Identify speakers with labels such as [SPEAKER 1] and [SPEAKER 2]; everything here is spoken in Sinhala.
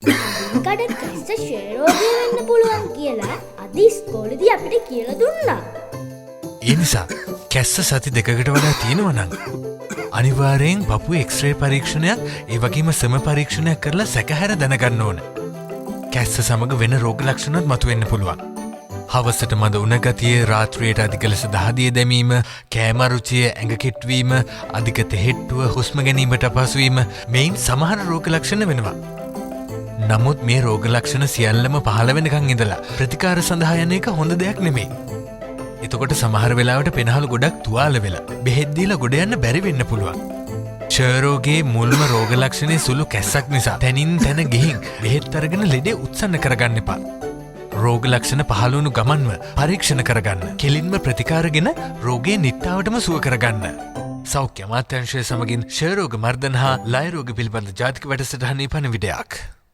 [SPEAKER 1] කඩ කැස්ස ෂේරෝගය වෙන්න පුළුවන් කියලා අද ඉස්කෝලේදී අපිට කියලා දුන්නා.
[SPEAKER 2] ඒ නිසා කැස්ස සති 2කට වඩා තියෙනවා නම් අනිවාර්යෙන් පපුවේ එක්ස්රේ පරීක්ෂණයක් ඒ වගේම සම පරීක්ෂණයක් කරලා සැකහැර දැනගන්න ඕන. කැස්ස සමග වෙන රෝග ලක්ෂණත් මතුවෙන්න පුළුවන්. හවසට මද උණ ගතිය, රාත්‍රියට අධික ලෙස දහදිය දැමීම, කෑම රුචිය, ඇඟ කෙට්වීම, අධික තෙහෙට්ටුව, හුස්ම ගැනීමට අපහසුවීම මේන් සමහර රෝග ලක්ෂණ වෙනවා. නමුත් මේ රෝග ලක්ෂණ සියල්ලම පහළ වෙනකන් ඉඳලා ප්‍රතිකාර සඳහා යන එක හොඳ දෙයක් නෙමෙයි. එතකොට සමහර වෙලාවට පෙනහළු ගොඩක් තුවාල වෙලා බෙහෙත් දීලා ගොඩ යන්න බැරි වෙන්න පුළුවන්. ක්ෂයරෝගයේ මුල්ම රෝග ලක්ෂණේ සුළු කැස්සක් නිසා තැනින් තැන ගිහින් බෙහෙත් අරගෙන ලෙඩේ උත්සන්න කරගන්න එපා. රෝග ලක්ෂණ පහළ වුණු ගමන්ම පරීක්ෂණ කරගන්න. කෙලින්ම ප්‍රතිකාරගෙන රෝගේ නිට්ටාවටම සුව කරගන්න. සෞඛ්‍ය අමාත්‍යාංශය සමගින් ක්ෂයරෝග මර්ධන හා ලය රෝග පිළිබඳ ජාතික වැඩසටහනේ පණිවිඩයක්.